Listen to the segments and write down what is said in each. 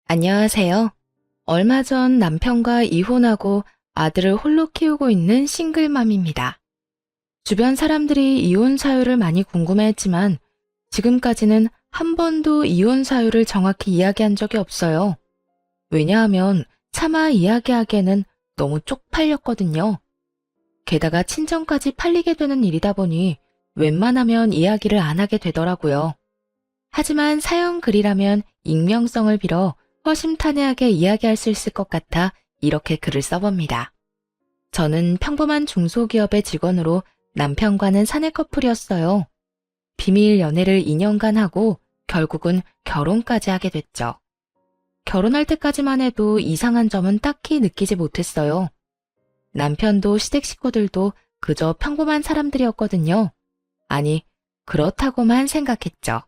안녕하세요. 얼마 전 남편과 이혼하고 아들을 홀로 키우고 있는 싱글맘입니다. 주변 사람들이 이혼 사유를 많이 궁금해했지만 지금까지는 한 번도 이혼 사유를 정확히 이야기한 적이 없어요. 왜냐하면 차마 이야기하기에는 너무 쪽팔렸거든요. 게다가 친정까지 팔리게 되는 일이다 보니 웬만하면 이야기를 안 하게 되더라고요. 하지만 사연 글이라면 익명성을 빌어 허심탄회하게 이야기할 수 있을 것 같아 이렇게 글을 써봅니다. 저는 평범한 중소기업의 직원으로 남편과는 사내 커플이었어요. 비밀 연애를 2년간 하고 결국은 결혼까지 하게 됐죠. 결혼할 때까지만 해도 이상한 점은 딱히 느끼지 못했어요. 남편도 시댁 식구들도 그저 평범한 사람들이었거든요. 아니, 그렇다고만 생각했죠.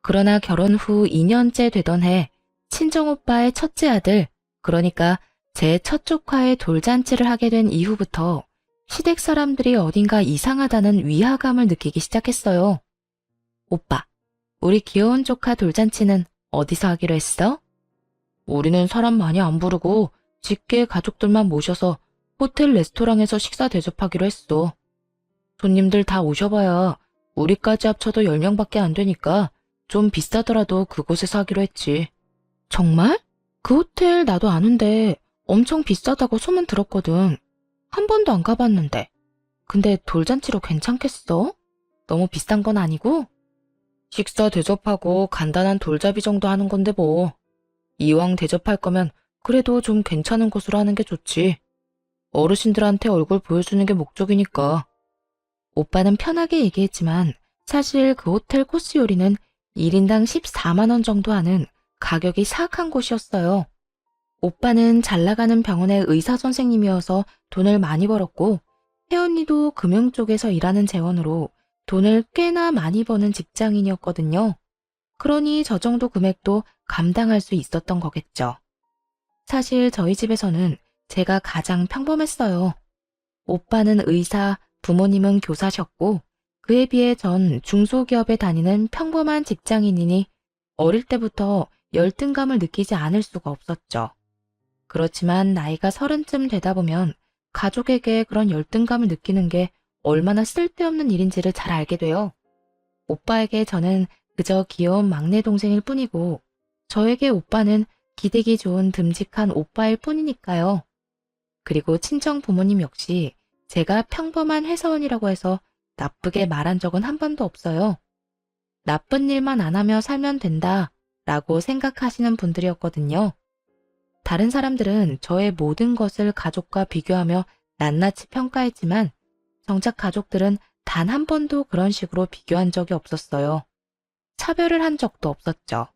그러나 결혼 후 2년째 되던 해 친정오빠의 첫째 아들, 그러니까 제 첫 조카의 돌잔치를 하게 된 이후부터 시댁 사람들이 어딘가 이상하다는 위화감을 느끼기 시작했어요. 오빠, 우리 귀여운 조카 돌잔치는 어디서 하기로 했어? 우리는 사람 많이 안 부르고 직계 가족들만 모셔서 호텔 레스토랑에서 식사 대접하기로 했어. 손님들 다 오셔봐야 우리까지 합쳐도 10명밖에 안 되니까 좀 비싸더라도 그곳에서 하기로 했지. 정말? 그 호텔 나도 아는데 엄청 비싸다고 소문 들었거든. 한 번도 안 가봤는데. 근데 돌잔치로 괜찮겠어? 너무 비싼 건 아니고? 식사 대접하고 간단한 돌잡이 정도 하는 건데 뭐. 이왕 대접할 거면 그래도 좀 괜찮은 곳으로 하는 게 좋지. 어르신들한테 얼굴 보여주는 게 목적이니까. 오빠는 편하게 얘기했지만 사실 그 호텔 코스 요리는 1인당 14만 원 정도 하는 가격이 사악한 곳이었어요. 오빠는 잘 나가는 병원의 의사 선생님이어서 돈을 많이 벌었고 혜언니도 금융 쪽에서 일하는 재원으로 돈을 꽤나 많이 버는 직장인이었거든요. 그러니 저 정도 금액도 감당할 수 있었던 거겠죠. 사실 저희 집에서는 제가 가장 평범했어요. 오빠는 의사, 부모님은 교사셨고 그에 비해 전 중소기업에 다니는 평범한 직장인이니 어릴 때부터 열등감을 느끼지 않을 수가 없었죠. 그렇지만 나이가 30쯤 되다 보면 가족에게 그런 열등감을 느끼는 게 얼마나 쓸데없는 일인지를 잘 알게 돼요. 오빠에게 저는 그저 귀여운 막내 동생일 뿐이고 저에게 오빠는 기대기 좋은 듬직한 오빠일 뿐이니까요. 그리고 친정 부모님 역시 제가 평범한 회사원이라고 해서 나쁘게 말한 적은 한 번도 없어요. 나쁜 일만 안 하며 살면 된다 라고 생각하시는 분들이었거든요. 다른 사람들은 저의 모든 것을 가족과 비교하며 낱낱이 평가했지만 정작 가족들은 단 한 번도 그런 식으로 비교한 적이 없었어요. 차별을 한 적도 없었죠.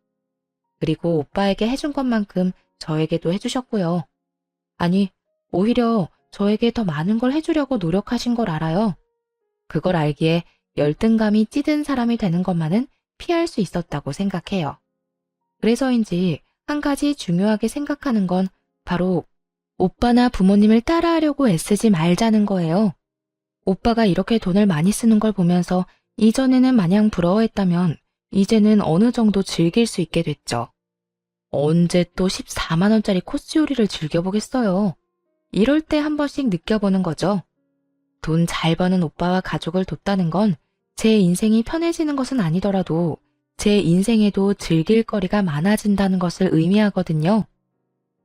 그리고 오빠에게 해준 것만큼 저에게도 해주셨고요. 아니, 오히려 저에게 더 많은 걸 해주려고 노력하신 걸 알아요. 그걸 알기에 열등감이 찌든 사람이 되는 것만은 피할 수 있었다고 생각해요. 그래서인지 한 가지 중요하게 생각하는 건 바로 오빠나 부모님을 따라하려고 애쓰지 말자는 거예요. 오빠가 이렇게 돈을 많이 쓰는 걸 보면서 이전에는 마냥 부러워했다면 이제는 어느 정도 즐길 수 있게 됐죠. 언제 또 14만 원짜리 코스 요리를 즐겨보겠어요. 이럴 때 한 번씩 느껴보는 거죠. 돈 잘 버는 오빠와 가족을 돕다는 건 제 인생이 편해지는 것은 아니더라도 제 인생에도 즐길 거리가 많아진다는 것을 의미하거든요.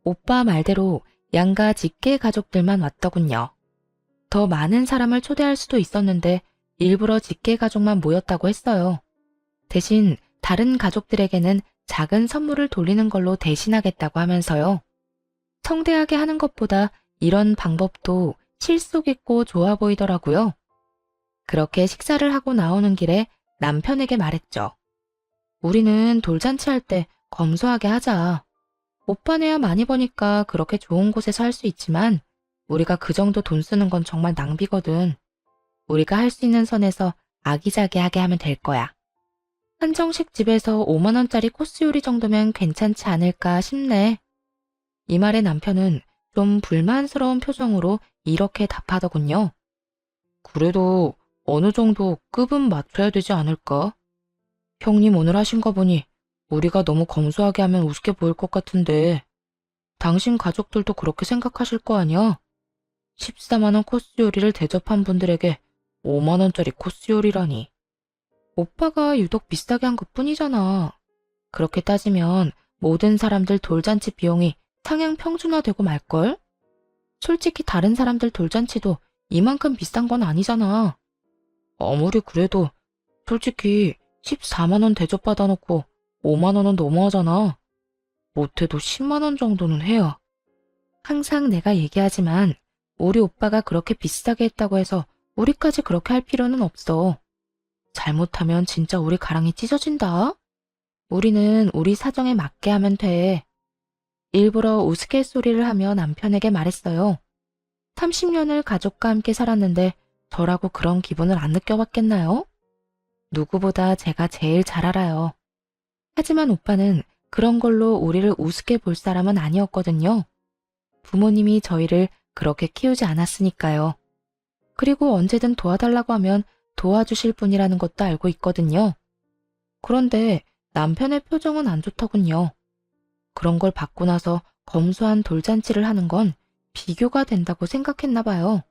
오빠 말대로 양가 직계 가족들만 왔더군요. 더 많은 사람을 초대할 수도 있었는데 일부러 직계 가족만 모였다고 했어요. 대신 다른 가족들에게는 작은 선물을 돌리는 걸로 대신하겠다고 하면서요. 성대하게 하는 것보다 이런 방법도 실속 있고 좋아 보이더라고요. 그렇게 식사를 하고 나오는 길에 남편에게 말했죠. 우리는 돌잔치 할 때 검소하게 하자. 오빠네야 많이 버니까 그렇게 좋은 곳에서 할 수 있지만 우리가 그 정도 돈 쓰는 건 정말 낭비거든. 우리가 할 수 있는 선에서 아기자기하게 하면 될 거야. 한정식 집에서 5만 원짜리 코스 요리 정도면 괜찮지 않을까 싶네. 이 말에 남편은 좀 불만스러운 표정으로 이렇게 답하더군요. 그래도 어느 정도 급은 맞춰야 되지 않을까? 형님 오늘 하신 거 보니 우리가 너무 검소하게 하면 우습게 보일 것 같은데 당신 가족들도 그렇게 생각하실 거 아니야? 14만 원 코스 요리를 대접한 분들에게 5만 원짜리 코스 요리라니. 오빠가 유독 비싸게 한 것뿐이잖아. 그렇게 따지면 모든 사람들 돌잔치 비용이 상향 평준화되고 말걸? 솔직히 다른 사람들 돌잔치도 이만큼 비싼 건 아니잖아. 아무리 그래도 솔직히 14만 원 대접받아 놓고 5만 원은 너무하잖아. 못해도 10만 원 정도는 해야. 항상 내가 얘기하지만 우리 오빠가 그렇게 비싸게 했다고 해서 우리까지 그렇게 할 필요는 없어. 잘못하면 진짜 우리 가랑이 찢어진다. 우리는 우리 사정에 맞게 하면 돼. 일부러 우스갯소리를 하며 남편에게 말했어요. 30년을 가족과 함께 살았는데 저라고 그런 기분을 안 느껴봤겠나요? 누구보다 제가 제일 잘 알아요. 하지만 오빠는 그런 걸로 우리를 우습게 볼 사람은 아니었거든요. 부모님이 저희를 그렇게 키우지 않았으니까요. 그리고 언제든 도와달라고 하면 도와주실 분이라는 것도 알고 있거든요. 그런데 남편의 표정은 안 좋더군요. 그런 걸 받고 나서 검소한 돌잔치를 하는 건 비교가 된다고 생각했나 봐요.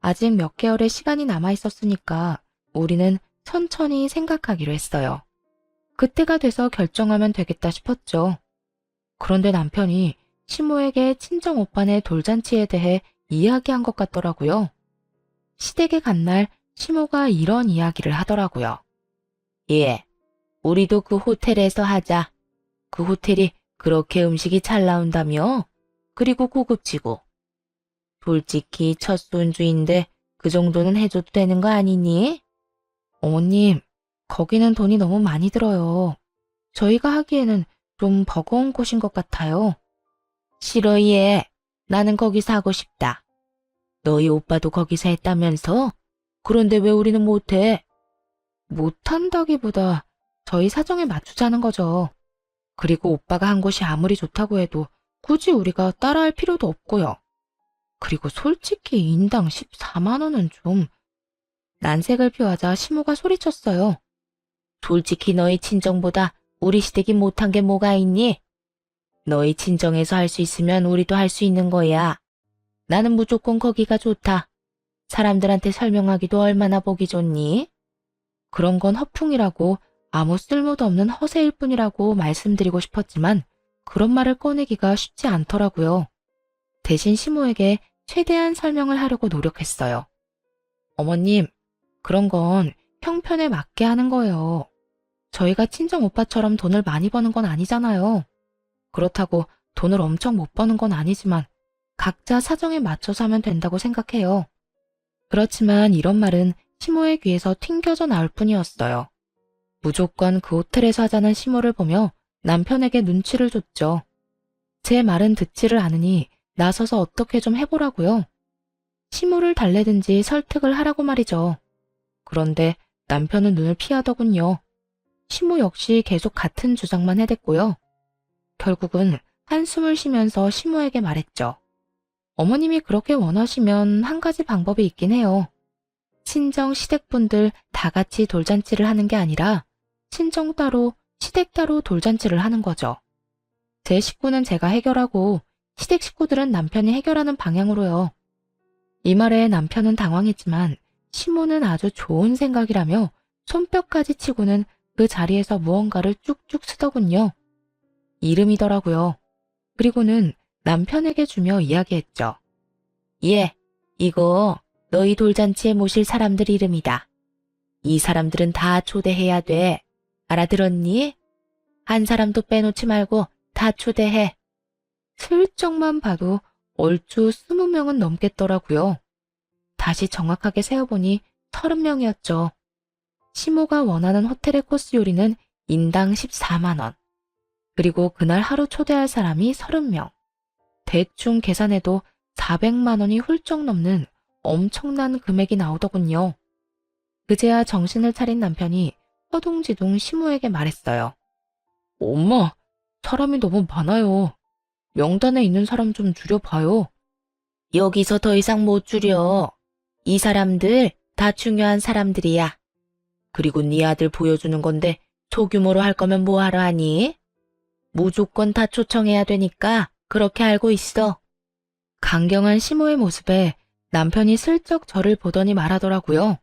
아직 몇 개월의 시간이 남아 있었으니까 우리는 천천히 생각하기로 했어요. 그때가 돼서 결정하면 되겠다 싶었죠. 그런데 남편이 시모에게 친정 오빠네 돌잔치에 대해 이야기한 것 같더라고요. 시댁에 간 날 시모가 이런 이야기를 하더라고요. 예, 우리도 그 호텔에서 하자. 그 호텔이 그렇게 음식이 잘 나온다며? 그리고 고급지고. 솔직히 첫 손주인데 그 정도는 해줘도 되는 거 아니니? 어머님, 거기는 돈이 너무 많이 들어요. 저희가 하기에는 좀 버거운 곳인 것 같아요. 싫어, 얘. 나는 거기서 하고 싶다. 너희 오빠도 거기서 했다면서? 그런데 왜 우리는 못해? 못한다기보다 저희 사정에 맞추자는 거죠. 그리고 오빠가 한 곳이 아무리 좋다고 해도 굳이 우리가 따라할 필요도 없고요. 그리고 솔직히 인당 14만 원은 좀... 난색을 표하자 시모가 소리쳤어요. 솔직히 너희 친정보다 우리 시댁이 못한 게 뭐가 있니? 너희 친정에서 할 수 있으면 우리도 할 수 있는 거야. 나는 무조건 거기가 좋다. 사람들한테 설명하기도 얼마나 보기 좋니? 그런 건 허풍이라고 아무 쓸모도 없는 허세일 뿐이라고 말씀드리고 싶었지만 그런 말을 꺼내기가 쉽지 않더라고요. 대신 시모에게 최대한 설명을 하려고 노력했어요. 어머님, 그런 건 형편에 맞게 하는 거예요. 저희가 친정 오빠처럼 돈을 많이 버는 건 아니잖아요. 그렇다고 돈을 엄청 못 버는 건 아니지만 각자 사정에 맞춰서 하면 된다고 생각해요. 그렇지만 이런 말은 시모의 귀에서 튕겨져 나올 뿐이었어요. 무조건 그 호텔에서 하자는 시모를 보며 남편에게 눈치를 줬죠. 제 말은 듣지를 않으니 나서서 어떻게 좀 해보라고요. 시모를 달래든지 설득을 하라고 말이죠. 그런데 남편은 눈을 피하더군요. 시모 역시 계속 같은 주장만 해댔고요. 결국은 한숨을 쉬면서 시모에게 말했죠. 어머님이 그렇게 원하시면 한 가지 방법이 있긴 해요. 친정 시댁분들 다 같이 돌잔치를 하는 게 아니라 친정 따로 시댁 따로 돌잔치를 하는 거죠. 제 식구는 제가 해결하고 시댁 식구들은 남편이 해결하는 방향으로요. 이 말에 남편은 당황했지만 시모는 아주 좋은 생각이라며 손뼉까지 치고는 그 자리에서 무언가를 쭉쭉 쓰더군요. 이름이더라고요. 그리고는 남편에게 주며 이야기했죠. 예, 이거 너희 돌잔치에 모실 사람들 이름이다. 이 사람들은 다 초대해야 돼. 알아들었니? 한 사람도 빼놓지 말고 다 초대해. 슬쩍만 봐도 얼추 20명은 넘겠더라고요. 다시 정확하게 세어보니 30명이었죠. 시모가 원하는 호텔의 코스 요리는 인당 14만 원. 그리고 그날 하루 초대할 사람이 30명. 대충 계산해도 400만 원이 훌쩍 넘는 엄청난 금액이 나오더군요. 그제야 정신을 차린 남편이 허둥지둥 시모에게 말했어요. 엄마, 사람이 너무 많아요. 명단에 있는 사람 좀 줄여봐요. 여기서 더 이상 못 줄여. 이 사람들 다 중요한 사람들이야. 그리고 네 아들 보여주는 건데 소규모로 할 거면 뭐하러 하니? 무조건 다 초청해야 되니까 그렇게 알고 있어. 강경한 시모의 모습에 남편이 슬쩍 저를 보더니 말하더라고요.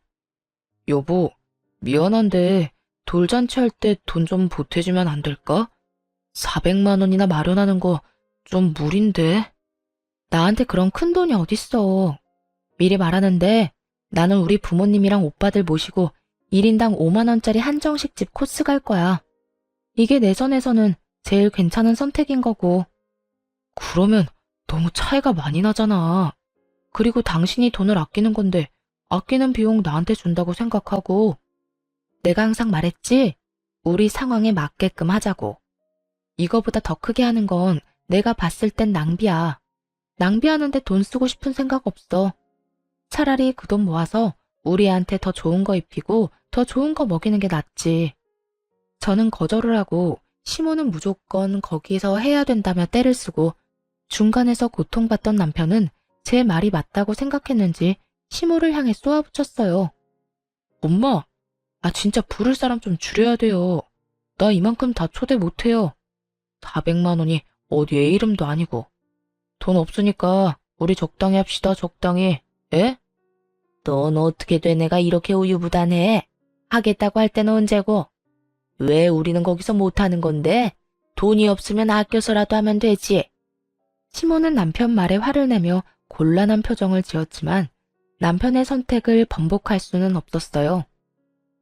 여보, 미안한데 돌잔치 할 때 돈 좀 보태주면 안 될까? 400만 원이나 마련하는 거 좀 무리인데. 나한테 그런 큰 돈이 어딨어. 미리 말하는데 나는 우리 부모님이랑 오빠들 모시고 1인당 5만 원짜리 한정식집 코스 갈 거야. 이게 내 선에서는 제일 괜찮은 선택인 거고. 그러면 너무 차이가 많이 나잖아. 그리고 당신이 돈을 아끼는 건데 아끼는 비용 나한테 준다고 생각하고. 내가 항상 말했지? 우리 상황에 맞게끔 하자고. 이거보다 더 크게 하는 건 내가 봤을 땐 낭비야. 낭비하는데 돈 쓰고 싶은 생각 없어. 차라리 그 돈 모아서 우리 애한테 더 좋은 거 입히고 더 좋은 거 먹이는 게 낫지. 저는 거절을 하고 시모는 무조건 거기서 해야 된다며 떼를 쓰고 중간에서 고통받던 남편은 제 말이 맞다고 생각했는지 시모를 향해 쏘아붙였어요. 엄마, 진짜 부를 사람 좀 줄여야 돼요. 나 이만큼 다 초대 못해요. 400만 원이 어디 애 이름도 아니고. 돈 없으니까 우리 적당히 합시다, 적당히. 에? 넌 어떻게 돼 내가 이렇게 우유부단해? 하겠다고 할 때는 언제고? 왜 우리는 거기서 못하는 건데? 돈이 없으면 아껴서라도 하면 되지. 시모는 남편 말에 화를 내며 곤란한 표정을 지었지만 남편의 선택을 번복할 수는 없었어요.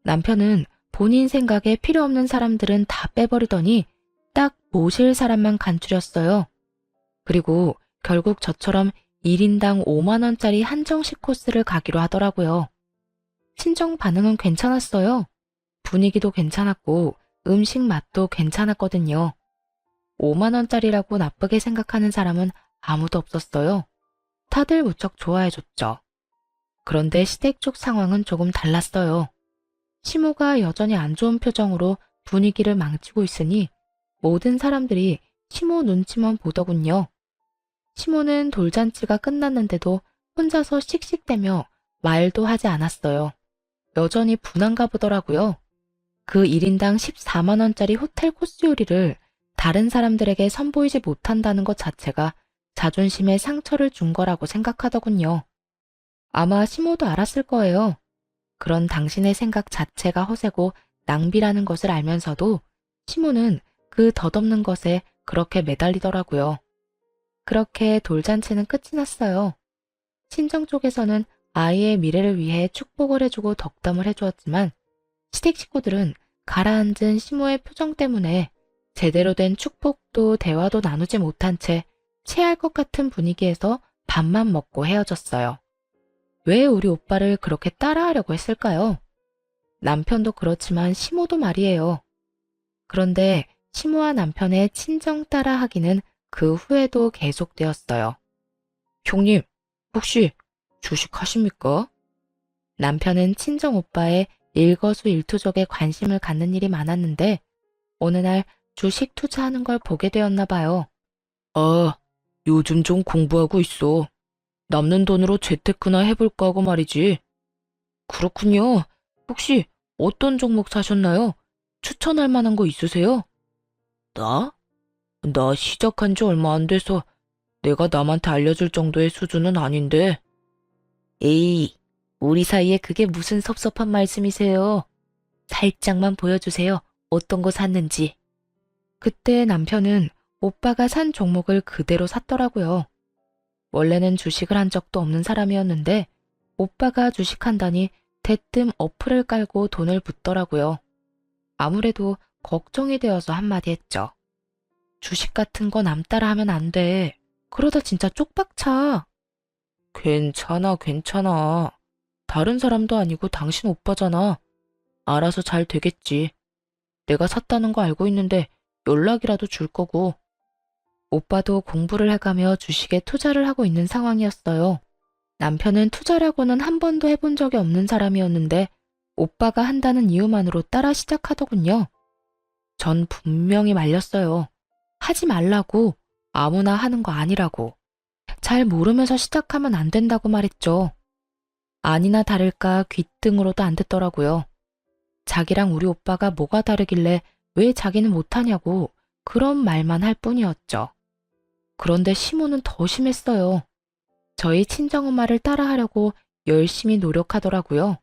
남편은 본인 생각에 필요 없는 사람들은 다 빼버리더니 딱 모실 사람만 간추렸어요. 그리고 결국 저처럼 1인당 5만 원짜리 한정식 코스를 가기로 하더라고요. 친정 반응은 괜찮았어요. 분위기도 괜찮았고 음식 맛도 괜찮았거든요. 5만 원짜리라고 나쁘게 생각하는 사람은 아무도 없었어요. 다들 무척 좋아해줬죠. 그런데 시댁 쪽 상황은 조금 달랐어요. 시모가 여전히 안 좋은 표정으로 분위기를 망치고 있으니 모든 사람들이 시모 눈치만 보더군요. 시모는 돌잔치가 끝났는데도 혼자서 씩씩대며 말도 하지 않았어요. 여전히 분한가 보더라고요. 그 1인당 14만 원짜리 호텔 코스 요리를 다른 사람들에게 선보이지 못한다는 것 자체가 자존심에 상처를 준 거라고 생각하더군요. 아마 시모도 알았을 거예요. 그런 당신의 생각 자체가 허세고 낭비라는 것을 알면서도 시모는 그 덧없는 것에 그렇게 매달리더라고요. 그렇게 돌잔치는 끝이 났어요. 친정 쪽에서는 아이의 미래를 위해 축복을 해주고 덕담을 해주었지만 시댁 식구들은 가라앉은 시모의 표정 때문에 제대로 된 축복도 대화도 나누지 못한 채 체할 것 같은 분위기에서 밥만 먹고 헤어졌어요. 왜 우리 오빠를 그렇게 따라하려고 했을까요? 남편도 그렇지만 시모도 말이에요. 그런데 시모와 남편의 친정 따라하기는 그 후에도 계속되었어요. 형님, 혹시 주식하십니까? 남편은 친정 오빠의 일거수일투족에 관심을 갖는 일이 많았는데 어느 날 주식 투자하는 걸 보게 되었나 봐요. 요즘 좀 공부하고 있어. 남는 돈으로 재테크나 해볼까 하고 말이지. 그렇군요. 혹시 어떤 종목 사셨나요? 추천할 만한 거 있으세요? 나? 나 시작한 지 얼마 안 돼서 내가 남한테 알려줄 정도의 수준은 아닌데. 에이, 우리 사이에 그게 무슨 섭섭한 말씀이세요? 살짝만 보여주세요. 어떤 거 샀는지. 그때 남편은 오빠가 산 종목을 그대로 샀더라고요. 원래는 주식을 한 적도 없는 사람이었는데 오빠가 주식한다니 대뜸 어플을 깔고 돈을 붓더라고요. 아무래도 걱정이 되어서 한마디 했죠. 주식 같은 거 남 따라 하면 안 돼. 그러다 진짜 쪽박차. 괜찮아, 괜찮아. 다른 사람도 아니고 당신 오빠잖아. 알아서 잘 되겠지. 내가 샀다는 거 알고 있는데 연락이라도 줄 거고. 오빠도 공부를 해가며 주식에 투자를 하고 있는 상황이었어요. 남편은 투자라고는 한 번도 해본 적이 없는 사람이었는데 오빠가 한다는 이유만으로 따라 시작하더군요. 전 분명히 말렸어요. 하지 말라고. 아무나 하는 거 아니라고. 잘 모르면서 시작하면 안 된다고 말했죠. 아니나 다를까 귓등으로도 안 듣더라고요. 자기랑 우리 오빠가 뭐가 다르길래 왜 자기는 못하냐고 그런 말만 할 뿐이었죠. 그런데 시모는 더 심했어요. 저희 친정엄마를 따라하려고 열심히 노력하더라고요.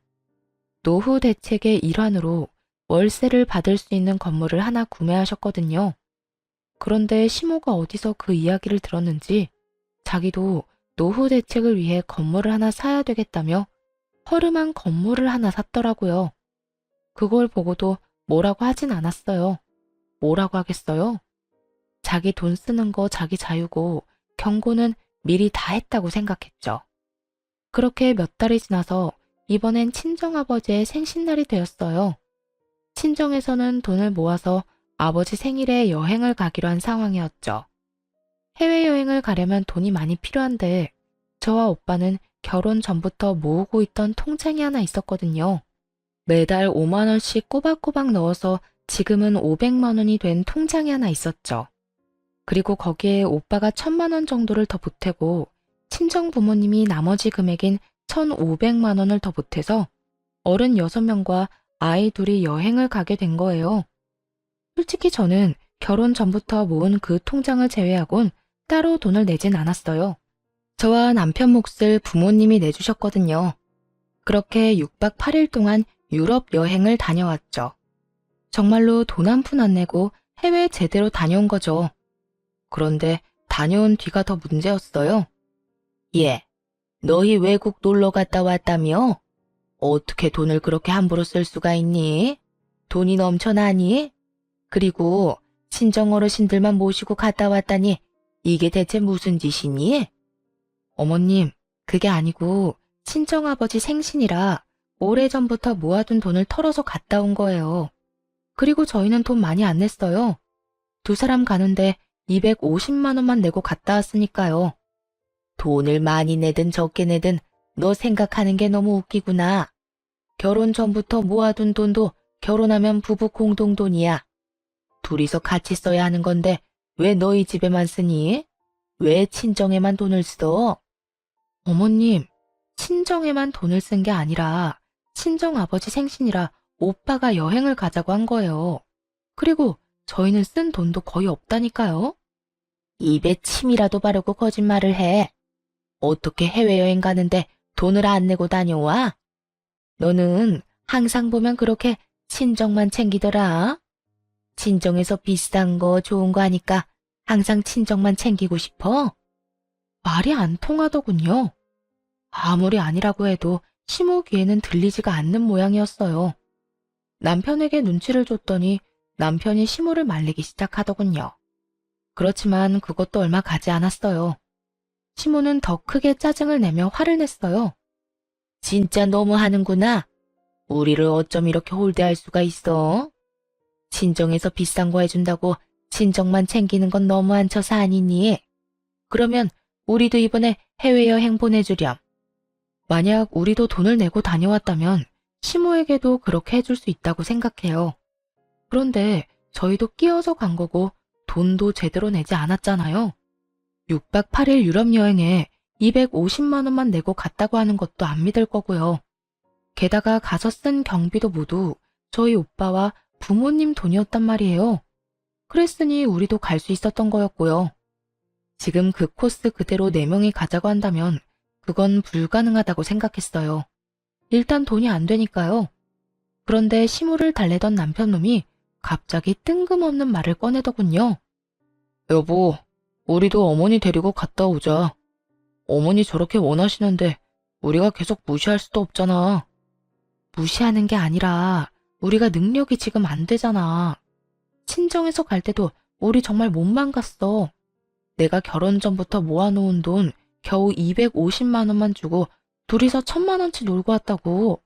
노후 대책의 일환으로 월세를 받을 수 있는 건물을 하나 구매하셨거든요. 그런데 시모가 어디서 그 이야기를 들었는지 자기도 노후 대책을 위해 건물을 하나 사야 되겠다며 허름한 건물을 하나 샀더라고요. 그걸 보고도 뭐라고 하진 않았어요. 뭐라고 하겠어요? 자기 돈 쓰는 거 자기 자유고 경고는 미리 다 했다고 생각했죠. 그렇게 몇 달이 지나서 이번엔 친정아버지의 생신날이 되었어요. 친정에서는 돈을 모아서 아버지 생일에 여행을 가기로 한 상황이었죠. 해외여행을 가려면 돈이 많이 필요한데 저와 오빠는 결혼 전부터 모으고 있던 통장이 하나 있었거든요. 매달 5만 원씩 꼬박꼬박 넣어서 지금은 500만 원이 된 통장이 하나 있었죠. 그리고 거기에 오빠가 1000만 원 정도를 더 보태고 친정 부모님이 나머지 금액인 1500만 원을 더 보태서 어른 6명과 아이 둘이 여행을 가게 된 거예요. 솔직히 저는 결혼 전부터 모은 그 통장을 제외하곤 따로 돈을 내진 않았어요. 저와 남편 몫을 부모님이 내주셨거든요. 그렇게 6박 8일 동안 유럽 여행을 다녀왔죠. 정말로 돈 한 푼 안 내고 해외 제대로 다녀온 거죠. 그런데 다녀온 뒤가 더 문제였어요. 예, 너희 외국 놀러 갔다 왔다며? 어떻게 돈을 그렇게 함부로 쓸 수가 있니? 돈이 넘쳐나니? 그리고 친정 어르신들만 모시고 갔다 왔다니 이게 대체 무슨 짓이니? 어머님, 그게 아니고 친정아버지 생신이라 오래전부터 모아둔 돈을 털어서 갔다 온 거예요. 그리고 저희는 돈 많이 안 냈어요. 두 사람 가는데 250만 원만 내고 갔다 왔으니까요. 돈을 많이 내든 적게 내든 너 생각하는 게 너무 웃기구나. 결혼 전부터 모아둔 돈도 결혼하면 부부 공동돈이야. 둘이서 같이 써야 하는 건데 왜 너희 집에만 쓰니? 왜 친정에만 돈을 써? 어머님, 친정에만 돈을 쓴 게 아니라 친정 아버지 생신이라 오빠가 여행을 가자고 한 거예요. 그리고 저희는 쓴 돈도 거의 없다니까요. 입에 침이라도 바르고 거짓말을 해. 어떻게 해외여행 가는데 돈을 안 내고 다녀와? 너는 항상 보면 그렇게 친정만 챙기더라. 친정에서 비싼 거 좋은 거 하니까 항상 친정만 챙기고 싶어? 말이 안 통하더군요. 아무리 아니라고 해도 시모 귀에는 들리지가 않는 모양이었어요. 남편에게 눈치를 줬더니 남편이 시모를 말리기 시작하더군요. 그렇지만 그것도 얼마 가지 않았어요. 시모는 더 크게 짜증을 내며 화를 냈어요. 진짜 너무하는구나. 우리를 어쩜 이렇게 홀대할 수가 있어? 친정에서 비싼 거 해준다고 친정만 챙기는 건 너무한 처사 아니니? 그러면 우리도 이번에 해외여행 보내주렴. 만약 우리도 돈을 내고 다녀왔다면 시모에게도 그렇게 해줄 수 있다고 생각해요. 그런데 저희도 끼어서 간 거고 돈도 제대로 내지 않았잖아요. 6박 8일 유럽 여행에 250만 원만 내고 갔다고 하는 것도 안 믿을 거고요. 게다가 가서 쓴 경비도 모두 저희 오빠와 부모님 돈이었단 말이에요. 그랬으니 우리도 갈 수 있었던 거였고요. 지금 그 코스 그대로 4명이 가자고 한다면 그건 불가능하다고 생각했어요. 일단 돈이 안 되니까요. 그런데 시무를 달래던 남편놈이 갑자기 뜬금없는 말을 꺼내더군요. 여보, 우리도 어머니 데리고 갔다 오자. 어머니 저렇게 원하시는데 우리가 계속 무시할 수도 없잖아. 무시하는 게 아니라 우리가 능력이 지금 안 되잖아. 친정에서 갈 때도 우리 정말 몸만 갔어. 내가 결혼 전부터 모아놓은 돈 겨우 250만 원만 주고 둘이서 1000만 원치 놀고 왔다고.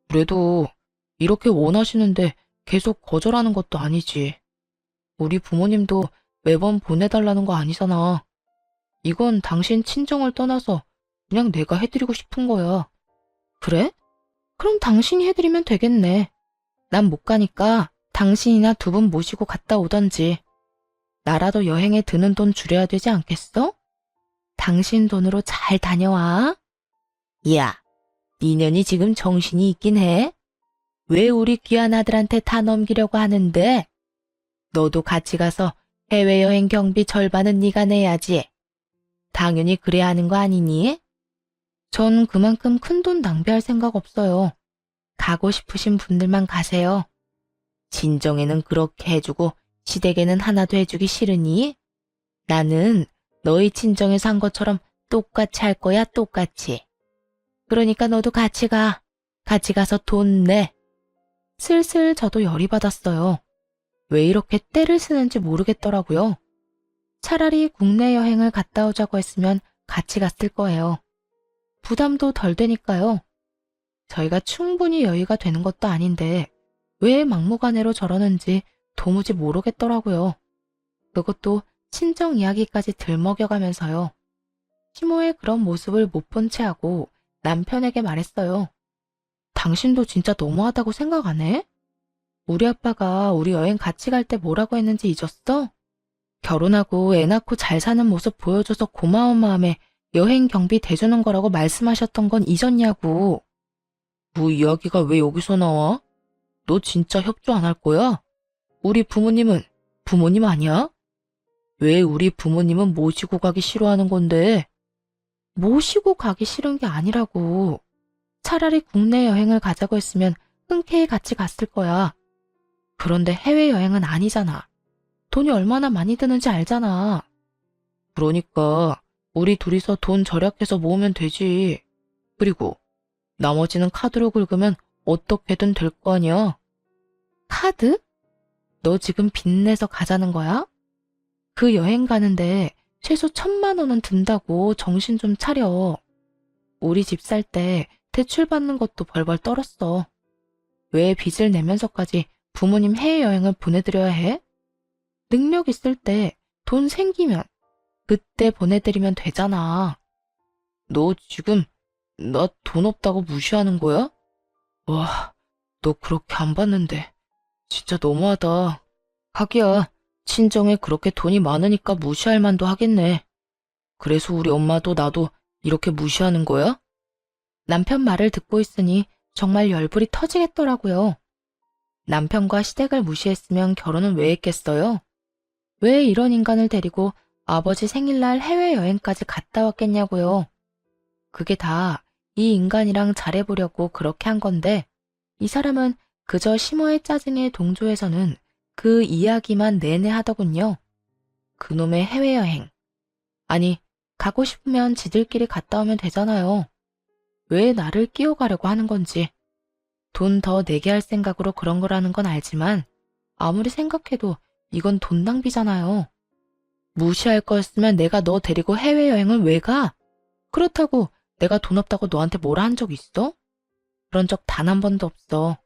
그래도 이렇게 원하시는데 계속 거절하는 것도 아니지. 우리 부모님도 매번 보내달라는 거 아니잖아. 이건 당신 친정을 떠나서 그냥 내가 해드리고 싶은 거야. 그래? 그럼 당신이 해드리면 되겠네. 난 못 가니까 당신이나 2분 모시고 갔다 오던지. 나라도 여행에 드는 돈 줄여야 되지 않겠어? 당신 돈으로 잘 다녀와. 야, 니년이 지금 정신이 있긴 해? 왜 우리 귀한 아들한테 다 넘기려고 하는데? 너도 같이 가서 해외여행 경비 절반은 네가 내야지. 당연히 그래야 하는 거 아니니? 전 그만큼 큰돈 낭비할 생각 없어요. 가고 싶으신 분들만 가세요. 진정에는 그렇게 해주고 시댁에는 하나도 해주기 싫으니? 나는 너희 친정에 산 것처럼 똑같이 할 거야, 똑같이. 그러니까 너도 같이 가. 같이 가서 돈 내. 슬슬 저도 열이 받았어요. 왜 이렇게 떼를 쓰는지 모르겠더라고요. 차라리 국내 여행을 갔다 오자고 했으면 같이 갔을 거예요. 부담도 덜 되니까요. 저희가 충분히 여유가 되는 것도 아닌데 왜 막무가내로 저러는지 도무지 모르겠더라고요. 그것도 친정 이야기까지 들먹여가면서요. 시모의 그런 모습을 못 본 채 하고 남편에게 말했어요. 당신도 진짜 너무하다고 생각 안 해? 우리 아빠가 우리 여행 같이 갈 때 뭐라고 했는지 잊었어? 결혼하고 애 낳고 잘 사는 모습 보여줘서 고마운 마음에 여행 경비 대주는 거라고 말씀하셨던 건 잊었냐고. 뭐 이야기가 왜 여기서 나와? 너 진짜 협조 안 할 거야? 우리 부모님은 부모님 아니야? 왜 우리 부모님은 모시고 가기 싫어하는 건데? 모시고 가기 싫은 게 아니라고. 차라리 국내 여행을 가자고 했으면 흔쾌히 같이 갔을 거야. 그런데 해외여행은 아니잖아. 돈이 얼마나 많이 드는지 알잖아. 그러니까 우리 둘이서 돈 절약해서 모으면 되지. 그리고 나머지는 카드로 긁으면 어떻게든 될 거 아니야. 카드? 너 지금 빚내서 가자는 거야? 그 여행 가는데 최소 1,000만 원은 든다고 정신 좀 차려. 우리 집 살 때 대출 받는 것도 벌벌 떨었어. 왜 빚을 내면서까지 부모님 해외여행을 보내드려야 해? 능력 있을 때 돈 생기면 그때 보내드리면 되잖아. 너 지금 나 돈 없다고 무시하는 거야? 와, 너 그렇게 안 받는데 진짜 너무하다. 하기야, 친정에 그렇게 돈이 많으니까 무시할 만도 하겠네. 그래서 우리 엄마도 나도 이렇게 무시하는 거야? 남편 말을 듣고 있으니 정말 열불이 터지겠더라고요. 남편과 시댁을 무시했으면 결혼은 왜 했겠어요? 왜 이런 인간을 데리고 아버지 생일날 해외여행까지 갔다 왔겠냐고요. 그게 다 이 인간이랑 잘해보려고 그렇게 한 건데 이 사람은 그저 심호의 짜증에 동조해서는 그 이야기만 내내 하더군요. 그놈의 해외여행. 아니, 가고 싶으면 지들끼리 갔다 오면 되잖아요. 왜 나를 끼워가려고 하는 건지. 돈 더 내게 할 생각으로 그런 거라는 건 알지만 아무리 생각해도 이건 돈 낭비잖아요. 무시할 거였으면 내가 너 데리고 해외여행을 왜 가? 그렇다고 내가 돈 없다고 너한테 뭐라 한 적 있어? 그런 적 단 한 번도 없어.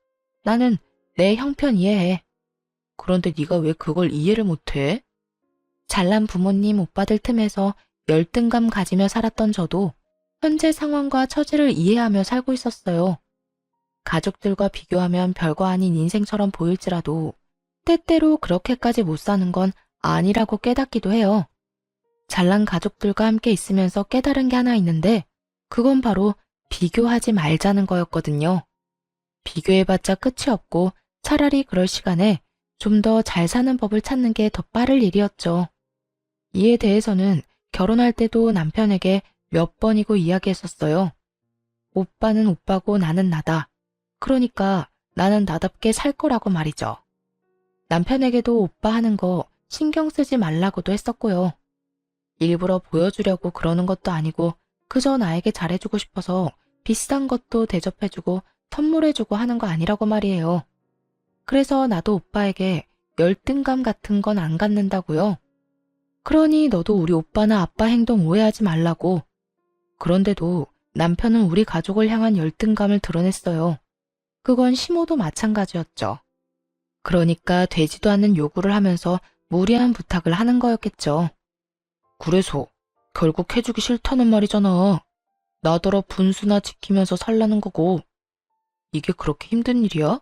나는 내 형편 이해해. 그런데 네가 왜 그걸 이해를 못해? 잘난 부모님 오빠들 틈에서 열등감 가지며 살았던 저도 현재 상황과 처지를 이해하며 살고 있었어요. 가족들과 비교하면 별거 아닌 인생처럼 보일지라도 때때로 그렇게까지 못 사는 건 아니라고 깨닫기도 해요. 잘난 가족들과 함께 있으면서 깨달은 게 하나 있는데 그건 바로 비교하지 말자는 거였거든요. 비교해봤자 끝이 없고 차라리 그럴 시간에 좀 더 잘 사는 법을 찾는 게 더 빠를 일이었죠. 이에 대해서는 결혼할 때도 남편에게 몇 번이고 이야기했었어요. 오빠는 오빠고 나는 나다. 그러니까 나는 나답게 살 거라고 말이죠. 남편에게도 오빠 하는 거 신경 쓰지 말라고도 했었고요. 일부러 보여주려고 그러는 것도 아니고 그저 나에게 잘해주고 싶어서 비싼 것도 대접해주고 선물해주고 하는 거 아니라고 말이에요. 그래서 나도 오빠에게 열등감 같은 건 안 갖는다고요. 그러니 너도 우리 오빠나 아빠 행동 오해하지 말라고. 그런데도 남편은 우리 가족을 향한 열등감을 드러냈어요. 그건 시모도 마찬가지였죠. 그러니까 되지도 않는 요구를 하면서 무리한 부탁을 하는 거였겠죠. 그래서 결국 해주기 싫다는 말이잖아. 나더러 분수나 지키면서 살라는 거고. 이게 그렇게 힘든 일이야?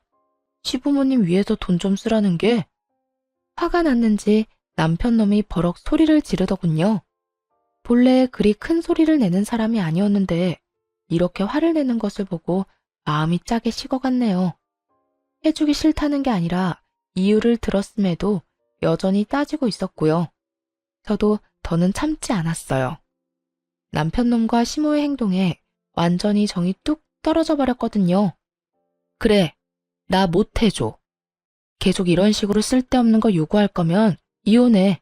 시부모님 위해서 돈 좀 쓰라는 게? 화가 났는지 남편 놈이 버럭 소리를 지르더군요. 본래 그리 큰 소리를 내는 사람이 아니었는데 이렇게 화를 내는 것을 보고 마음이 짜게 식어갔네요. 해주기 싫다는 게 아니라 이유를 들었음에도 여전히 따지고 있었고요. 저도 더는 참지 않았어요. 남편놈과 시모의 행동에 완전히 정이 뚝 떨어져 버렸거든요. 그래, 나 못해줘. 계속 이런 식으로 쓸데없는 거 요구할 거면 이혼해.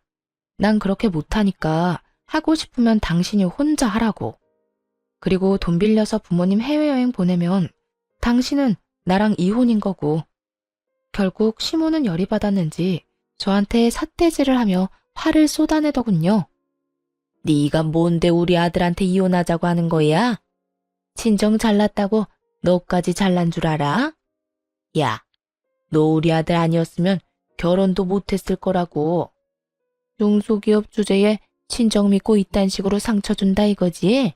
난 그렇게 못하니까 하고 싶으면 당신이 혼자 하라고. 그리고 돈 빌려서 부모님 해외여행 보내면 당신은 나랑 이혼인 거고. 결국 시모는 열이 받았는지 저한테 삿대질을 하며 화를 쏟아내더군요. 네가 뭔데 우리 아들한테 이혼하자고 하는 거야? 친정 잘났다고 너까지 잘난 줄 알아? 야, 너 우리 아들 아니었으면 결혼도 못했을 거라고. 중소기업 주제에 친정 믿고 이딴 식으로 상처 준다 이거지?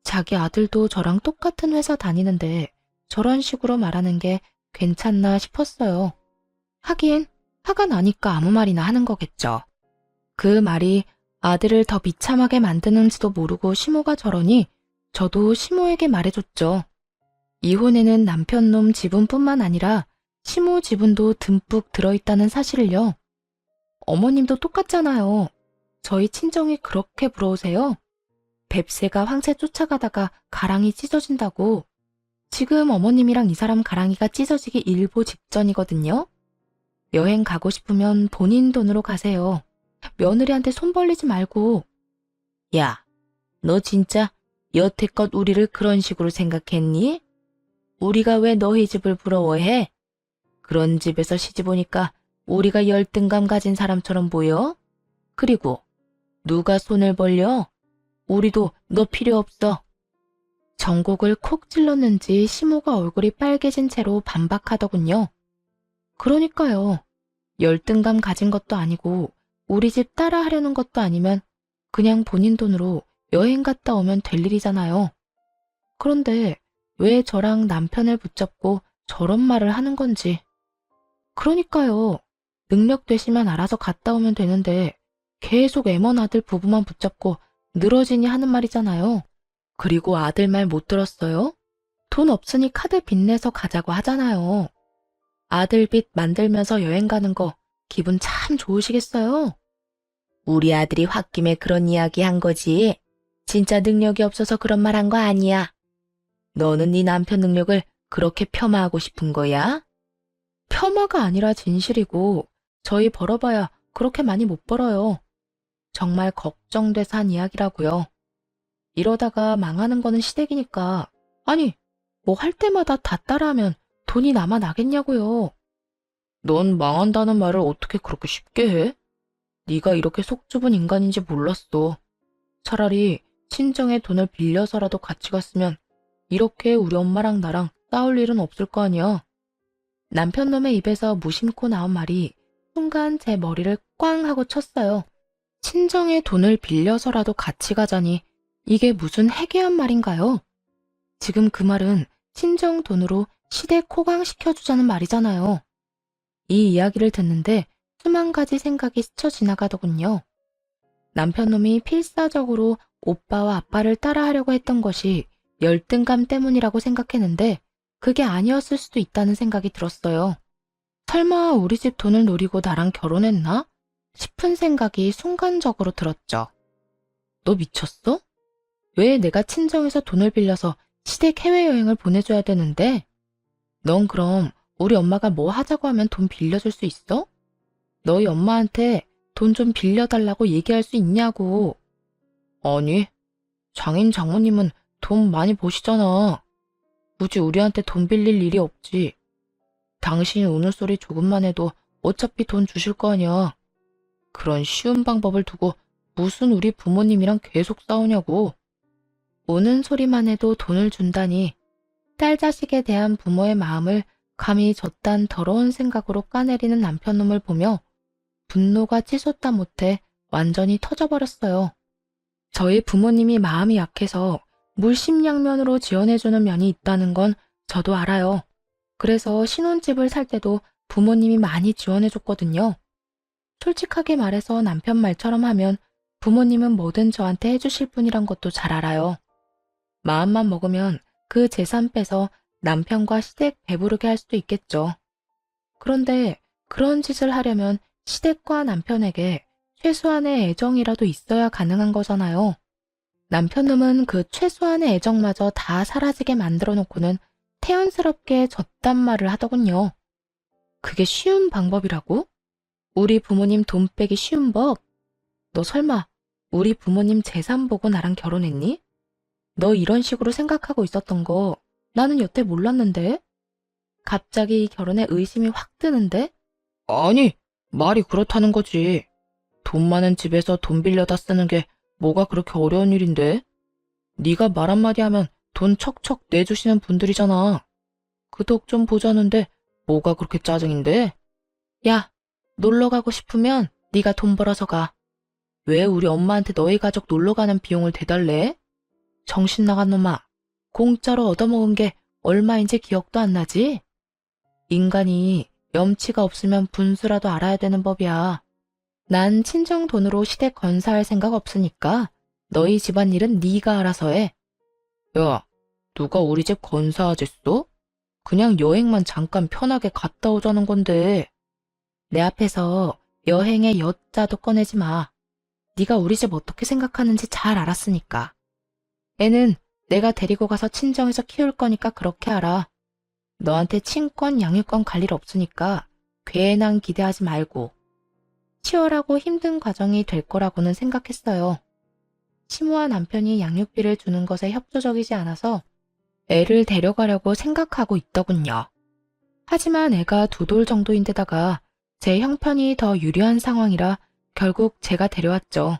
자기 아들도 저랑 똑같은 회사 다니는데 저런 식으로 말하는 게 괜찮나 싶었어요. 하긴 화가 나니까 아무 말이나 하는 거겠죠. 그 말이 아들을 더 비참하게 만드는지도 모르고 시모가 저러니 저도 시모에게 말해줬죠. 이혼에는 남편놈 지분뿐만 아니라 시모 지분도 듬뿍 들어있다는 사실을요. 어머님도 똑같잖아요. 저희 친정이 그렇게 부러우세요? 뱁새가 황새 쫓아가다가 가랑이 찢어진다고. 지금 어머님이랑 이 사람 가랑이가 찢어지기 일보 직전이거든요. 여행 가고 싶으면 본인 돈으로 가세요. 며느리한테 손 벌리지 말고. 야, 너 진짜 여태껏 우리를 그런 식으로 생각했니? 우리가 왜 너희 집을 부러워해? 그런 집에서 시집 오니까 우리가 열등감 가진 사람처럼 보여? 그리고 누가 손을 벌려? 우리도 너 필요 없어. 전곡을 콕 찔렀는지 시모가 얼굴이 빨개진 채로 반박하더군요. 그러니까요. 열등감 가진 것도 아니고 우리 집 따라 하려는 것도 아니면 그냥 본인 돈으로 여행 갔다 오면 될 일이잖아요. 그런데 왜 저랑 남편을 붙잡고 저런 말을 하는 건지. 그러니까요. 능력 되시면 알아서 갔다 오면 되는데 계속 애먼 아들 부부만 붙잡고 늘어지니 하는 말이잖아요. 그리고 아들 말 못 들었어요? 돈 없으니 카드 빚내서 가자고 하잖아요. 아들 빚 만들면서 여행 가는 거 기분 참 좋으시겠어요? 우리 아들이 홧김에 그런 이야기 한 거지. 진짜 능력이 없어서 그런 말 한 거 아니야. 너는 네 남편 능력을 그렇게 폄하하고 싶은 거야? 폄하가 아니라 진실이고 저희 벌어봐야 그렇게 많이 못 벌어요. 정말 걱정돼서 한 이야기라고요. 이러다가 망하는 거는 시댁이니까. 아니, 뭐 할 때마다 다 따라하면 돈이 남아 나겠냐고요. 넌 망한다는 말을 어떻게 그렇게 쉽게 해? 네가 이렇게 속 좁은 인간인지 몰랐어. 차라리 친정에 돈을 빌려서라도 같이 갔으면 이렇게 우리 엄마랑 나랑 싸울 일은 없을 거 아니야. 남편놈의 입에서 무심코 나온 말이 순간 제 머리를 꽝 하고 쳤어요. 친정에 돈을 빌려서라도 같이 가자니 이게 무슨 해괴한 말인가요? 지금 그 말은 친정 돈으로 시댁 호강시켜주자는 말이잖아요. 이 이야기를 듣는데 수만 가지 생각이 스쳐 지나가더군요. 남편놈이 필사적으로 오빠와 아빠를 따라하려고 했던 것이 열등감 때문이라고 생각했는데 그게 아니었을 수도 있다는 생각이 들었어요. 설마 우리 집 돈을 노리고 나랑 결혼했나? 싶은 생각이 순간적으로 들었죠. 너 미쳤어? 왜 내가 친정에서 돈을 빌려서 시댁 해외여행을 보내줘야 되는데? 넌 그럼 우리 엄마가 뭐 하자고 하면 돈 빌려줄 수 있어? 너희 엄마한테 돈 좀 빌려달라고 얘기할 수 있냐고. 아니, 장인 장모님은 돈 많이 버시잖아. 굳이 우리한테 돈 빌릴 일이 없지. 당신이 우는 소리 조금만 해도 어차피 돈 주실 거 아니야. 그런 쉬운 방법을 두고 무슨 우리 부모님이랑 계속 싸우냐고. 우는 소리만 해도 돈을 준다니 딸 자식에 대한 부모의 마음을 감히 저딴 더러운 생각으로 까내리는 남편놈을 보며 분노가 치솟다 못해 완전히 터져버렸어요. 저희 부모님이 마음이 약해서 물심양면으로 지원해주는 면이 있다는 건 저도 알아요. 그래서 신혼집을 살 때도 부모님이 많이 지원해줬거든요. 솔직하게 말해서 남편 말처럼 하면 부모님은 뭐든 저한테 해주실 분이란 것도 잘 알아요. 마음만 먹으면 그 재산 빼서 남편과 시댁 배부르게 할 수도 있겠죠. 그런데 그런 짓을 하려면 시댁과 남편에게 최소한의 애정이라도 있어야 가능한 거잖아요. 남편놈은 그 최소한의 애정마저 다 사라지게 만들어 놓고는 태연스럽게 졌단 말을 하더군요. 그게 쉬운 방법이라고? 우리 부모님 돈 빼기 쉬운 법? 너 설마 우리 부모님 재산 보고 나랑 결혼했니? 너 이런 식으로 생각하고 있었던 거 나는 여태 몰랐는데? 갑자기 이 결혼에 의심이 확 드는데? 아니, 말이 그렇다는 거지. 돈 많은 집에서 돈 빌려다 쓰는 게 뭐가 그렇게 어려운 일인데? 네가 말 한마디 하면 돈 척척 내주시는 분들이잖아. 그 덕 좀 보자는데 뭐가 그렇게 짜증인데? 야, 놀러 가고 싶으면 네가 돈 벌어서 가. 왜 우리 엄마한테 너희 가족 놀러 가는 비용을 대달래? 정신 나간 놈아. 공짜로 얻어먹은 게 얼마인지 기억도 안 나지? 인간이 염치가 없으면 분수라도 알아야 되는 법이야. 난 친정 돈으로 시댁 건사할 생각 없으니까 너희 집안일은 네가 알아서 해. 야, 누가 우리 집 건사하겠어? 그냥 여행만 잠깐 편하게 갔다 오자는 건데. 내 앞에서 여행의 여자도 꺼내지 마. 네가 우리 집 어떻게 생각하는지 잘 알았으니까. 애는 내가 데리고 가서 친정에서 키울 거니까 그렇게 알아. 너한테 친권, 양육권 갈 일 없으니까 괜한 기대하지 말고. 치열하고 힘든 과정이 될 거라고는 생각했어요. 시모와 남편이 양육비를 주는 것에 협조적이지 않아서 애를 데려가려고 생각하고 있더군요. 하지만 애가 2돌 정도인데다가 제 형편이 더 유리한 상황이라 결국 제가 데려왔죠.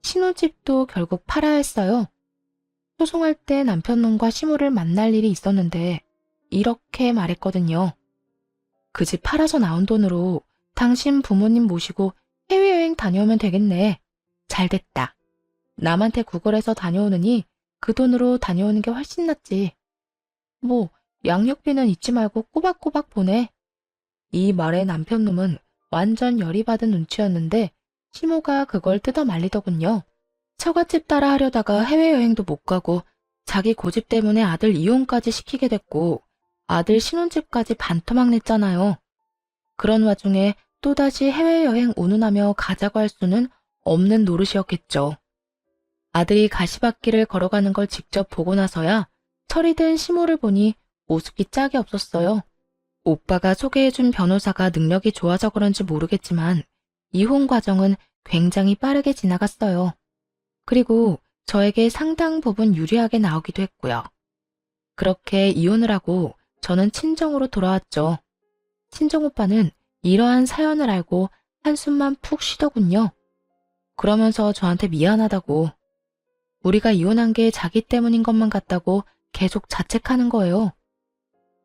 신혼집도 결국 팔아야 했어요. 소송할 때 남편놈과 시모를 만날 일이 있었는데 이렇게 말했거든요. 그 집 팔아서 나온 돈으로 당신 부모님 모시고 해외여행 다녀오면 되겠네. 잘됐다. 남한테 구걸해서 다녀오느니 그 돈으로 다녀오는 게 훨씬 낫지. 뭐 양육비는 잊지 말고 꼬박꼬박 보내. 이 말에 남편놈은 완전 열이 받은 눈치였는데 시모가 그걸 뜯어 말리더군요. 처갓집 따라 하려다가 해외여행도 못 가고 자기 고집 때문에 아들 이혼까지 시키게 됐고 아들 신혼집까지 반토막 냈잖아요. 그런 와중에 또다시 해외여행 운운하며 가자고 할 수는 없는 노릇이었겠죠. 아들이 가시밭길을 걸어가는 걸 직접 보고 나서야 철이 든 시모를 보니 모습이 짝이 없었어요. 오빠가 소개해준 변호사가 능력이 좋아서 그런지 모르겠지만 이혼 과정은 굉장히 빠르게 지나갔어요. 그리고 저에게 상당 부분 유리하게 나오기도 했고요. 그렇게 이혼을 하고 저는 친정으로 돌아왔죠. 친정오빠는 이러한 사연을 알고 한숨만 푹 쉬더군요. 그러면서 저한테 미안하다고, 우리가 이혼한 게 자기 때문인 것만 같다고 계속 자책하는 거예요.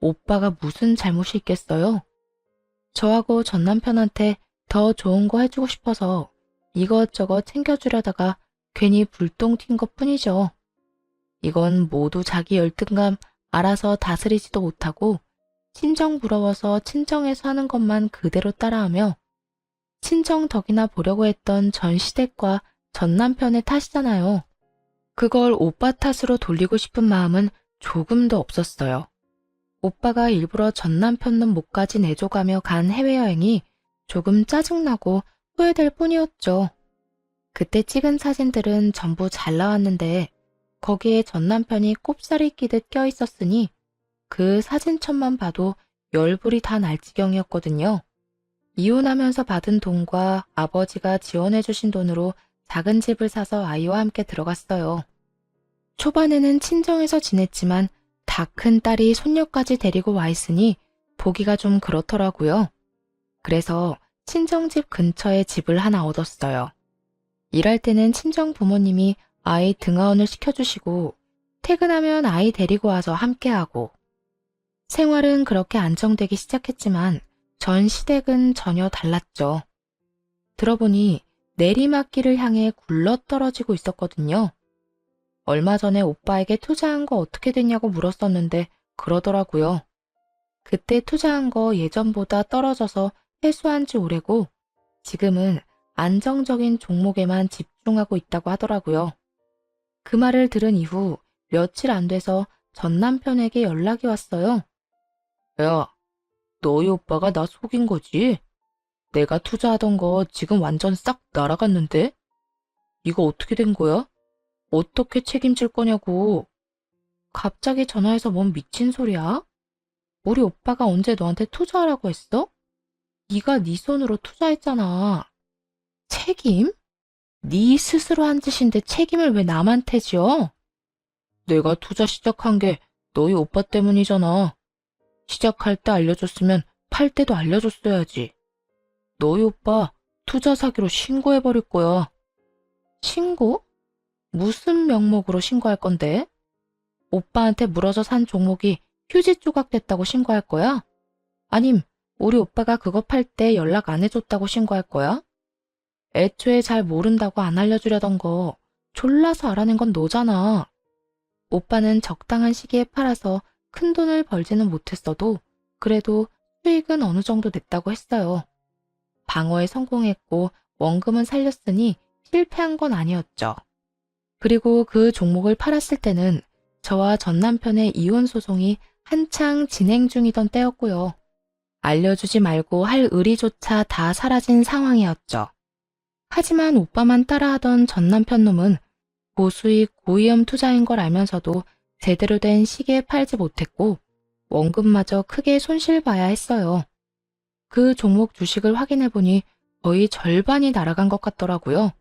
오빠가 무슨 잘못이 있겠어요? 저하고 전 남편한테 더 좋은 거 해주고 싶어서 이것저것 챙겨주려다가 괜히 불똥 튄 것 뿐이죠. 이건 모두 자기 열등감 알아서 다스리지도 못하고 친정 부러워서 친정에서 하는 것만 그대로 따라하며 친정 덕이나 보려고 했던 전 시댁과 전 남편의 탓이잖아요. 그걸 오빠 탓으로 돌리고 싶은 마음은 조금도 없었어요. 오빠가 일부러 전 남편놈 목까지 내줘가며 간 해외여행이 조금 짜증나고 후회될 뿐이었죠. 그때 찍은 사진들은 전부 잘 나왔는데 거기에 전 남편이 꼽살이 끼듯 껴있었으니 그 사진첩만 봐도 열불이 다 날 지경이었거든요. 이혼하면서 받은 돈과 아버지가 지원해주신 돈으로 작은 집을 사서 아이와 함께 들어갔어요. 초반에는 친정에서 지냈지만 다 큰 딸이 손녀까지 데리고 와 있으니 보기가 좀 그렇더라고요. 그래서 친정집 근처에 집을 하나 얻었어요. 일할 때는 친정 부모님이 아이 등하원을 시켜주시고 퇴근하면 아이 데리고 와서 함께하고 생활은 그렇게 안정되기 시작했지만 전 시댁은 전혀 달랐죠. 들어보니 내리막길을 향해 굴러떨어지고 있었거든요. 얼마 전에 오빠에게 투자한 거 어떻게 됐냐고 물었었는데 그러더라고요. 그때 투자한 거 예전보다 떨어져서 회수한 지 오래고 지금은 안정적인 종목에만 집중하고 있다고 하더라고요. 그 말을 들은 이후 며칠 안 돼서 전 남편에게 연락이 왔어요. 야, 너희 오빠가 나 속인 거지? 내가 투자하던 거 지금 완전 싹 날아갔는데? 이거 어떻게 된 거야? 어떻게 책임질 거냐고. 갑자기 전화해서 뭔 미친 소리야? 우리 오빠가 언제 너한테 투자하라고 했어? 네가 네 손으로 투자했잖아. 책임? 네 스스로 한 짓인데 책임을 왜 남한테 져? 내가 투자 시작한 게 너희 오빠 때문이잖아. 시작할 때 알려줬으면 팔 때도 알려줬어야지. 너희 오빠 투자 사기로 신고해버릴 거야. 신고? 무슨 명목으로 신고할 건데? 오빠한테 물어서 산 종목이 휴지 조각 됐다고 신고할 거야? 아님 우리 오빠가 그거 팔 때 연락 안 해줬다고 신고할 거야? 애초에 잘 모른다고 안 알려주려던 거 졸라서 알아낸 건 너잖아. 오빠는 적당한 시기에 팔아서 큰 돈을 벌지는 못했어도 그래도 수익은 어느 정도 냈다고 했어요. 방어에 성공했고 원금은 살렸으니 실패한 건 아니었죠. 그리고 그 종목을 팔았을 때는 저와 전 남편의 이혼 소송이 한창 진행 중이던 때였고요. 알려주지 말고 할 의리조차 다 사라진 상황이었죠. 하지만 오빠만 따라하던 전 남편 놈은 고수익 고위험 투자인 걸 알면서도 제대로 된 시기에 팔지 못했고 원금마저 크게 손실봐야 했어요. 그 종목 주식을 확인해보니 거의 절반이 날아간 것 같더라고요.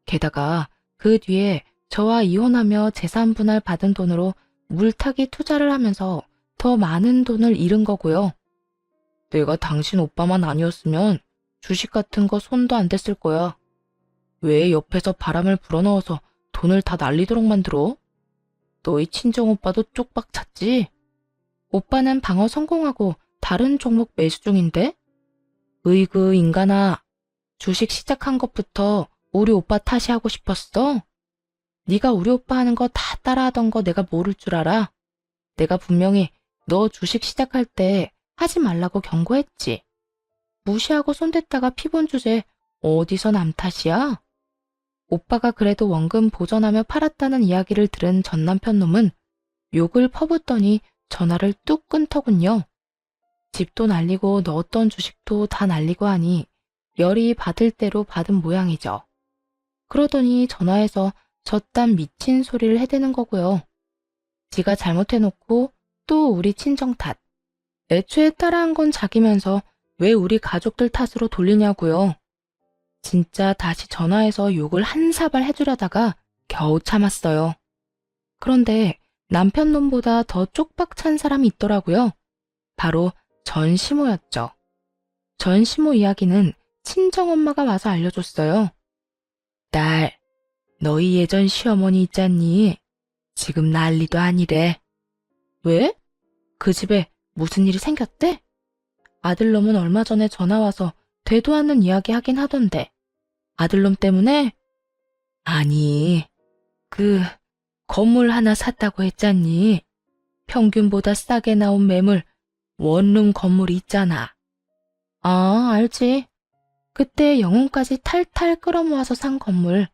게다가 그 뒤에 저와 이혼하며 재산 분할 받은 돈으로 물타기 투자를 하면서 더 많은 돈을 잃은 거고요. 내가 당신 오빠만 아니었으면 주식 같은 거 손도 안 댔을 거야. 왜 옆에서 바람을 불어넣어서 돈을 다 날리도록 만들어? 너희 친정 오빠도 쪽박 찼지? 오빠는 방어 성공하고 다른 종목 매수 중인데? 으이그 인간아, 주식 시작한 것부터 우리 오빠 탓이 하고 싶었어? 네가 우리 오빠 하는 거 다 따라하던 거 내가 모를 줄 알아? 내가 분명히 너 주식 시작할 때 하지 말라고 경고했지. 무시하고 손댔다가 피본 주제 어디서 남 탓이야? 오빠가 그래도 원금 보전하며 팔았다는 이야기를 들은 전 남편 놈은 욕을 퍼붓더니 전화를 뚝 끊더군요. 집도 날리고 넣었던 주식도 다 날리고 하니 열이 받을 대로 받은 모양이죠. 그러더니 전화해서 저딴 미친 소리를 해대는 거고요. 지가 잘못해놓고 또 우리 친정 탓. 애초에 따라한 건 자기면서 왜 우리 가족들 탓으로 돌리냐고요. 진짜 다시 전화해서 욕을 한 사발 해주려다가 겨우 참았어요. 그런데 남편 놈보다 더 쪽박 찬 사람이 있더라고요. 바로 전시모였죠. 전시모 이야기는 친정엄마가 와서 알려줬어요. 딸, 너희 예전 시어머니 있잖니? 지금 난리도 아니래. 왜? 그 집에 무슨 일이 생겼대? 아들놈은 얼마 전에 전화와서 되도 않는 이야기 하긴 하던데. 아들놈 때문에? 아니, 그 건물 하나 샀다고 했잖니. 평균보다 싸게 나온 매물 원룸 건물이 있잖아. 아, 알지. 그때 영혼까지 탈탈 끌어모아서 산 건물.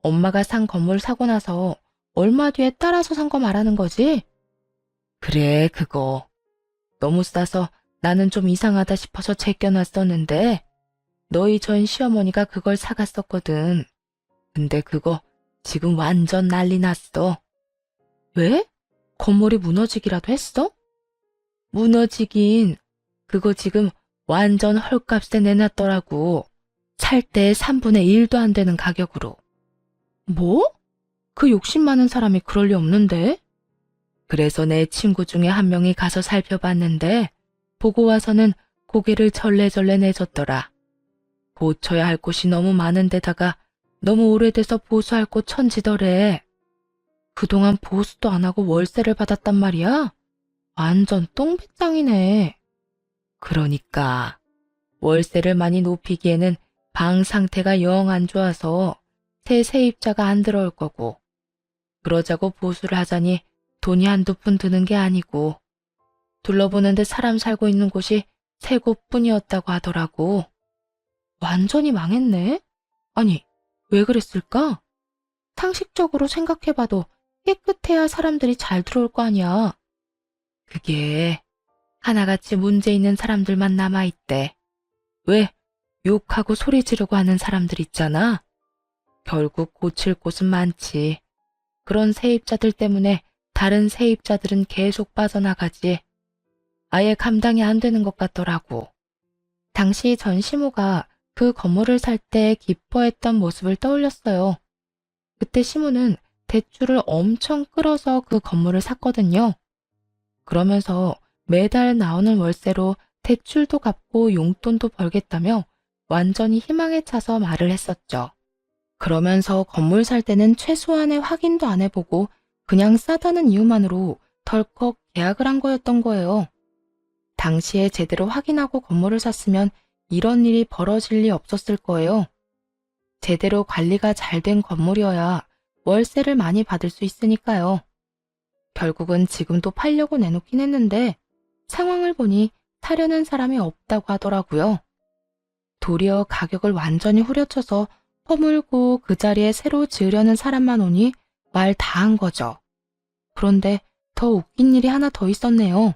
엄마가 산 건물 사고 나서 얼마 뒤에 따라서 산 거 말하는 거지? 그래, 그거. 너무 싸서 나는 좀 이상하다 싶어서 제껴놨었는데 너희 전 시어머니가 그걸 사갔었거든. 근데 그거 지금 완전 난리 났어. 왜? 건물이 무너지기라도 했어? 무너지긴. 그거 지금 완전 헐값에 내놨더라고. 살 때 3분의 1도 안 되는 가격으로. 뭐? 그 욕심 많은 사람이 그럴 리 없는데? 그래서 내 친구 중에 한 명이 가서 살펴봤는데 보고 와서는 고개를 절레절레 내줬더라. 고쳐야 할 곳이 너무 많은 데다가 너무 오래돼서 보수할 곳 천지더래. 그동안 보수도 안 하고 월세를 받았단 말이야? 완전 똥배짱이네. 그러니까 월세를 많이 높이기에는 방 상태가 영 안 좋아서 새 세입자가 안 들어올 거고 그러자고 보수를 하자니 돈이 한두 푼 드는 게 아니고 둘러보는데 사람 살고 있는 곳이 세 곳뿐이었다고 하더라고. 완전히 망했네? 아니, 왜 그랬을까? 상식적으로 생각해봐도 깨끗해야 사람들이 잘 들어올 거 아니야. 그게 하나같이 문제 있는 사람들만 남아있대. 왜? 욕하고 소리 지르고 하는 사람들 있잖아. 결국 고칠 곳은 많지. 그런 세입자들 때문에 다른 세입자들은 계속 빠져나가지. 아예 감당이 안 되는 것 같더라고. 당시 전 시모가 그 건물을 살 때 기뻐했던 모습을 떠올렸어요. 그때 시모는 대출을 엄청 끌어서 그 건물을 샀거든요. 그러면서 매달 나오는 월세로 대출도 갚고 용돈도 벌겠다며 완전히 희망에 차서 말을 했었죠. 그러면서 건물 살 때는 최소한의 확인도 안 해보고 그냥 싸다는 이유만으로 덜컥 계약을 한 거였던 거예요. 당시에 제대로 확인하고 건물을 샀으면 이런 일이 벌어질 리 없었을 거예요. 제대로 관리가 잘 된 건물이어야 월세를 많이 받을 수 있으니까요. 결국은 지금도 팔려고 내놓긴 했는데 상황을 보니 사려는 사람이 없다고 하더라고요. 도리어 가격을 완전히 후려쳐서 허물고 그 자리에 새로 지으려는 사람만 오니 말 다 한 거죠. 그런데 더 웃긴 일이 하나 더 있었네요.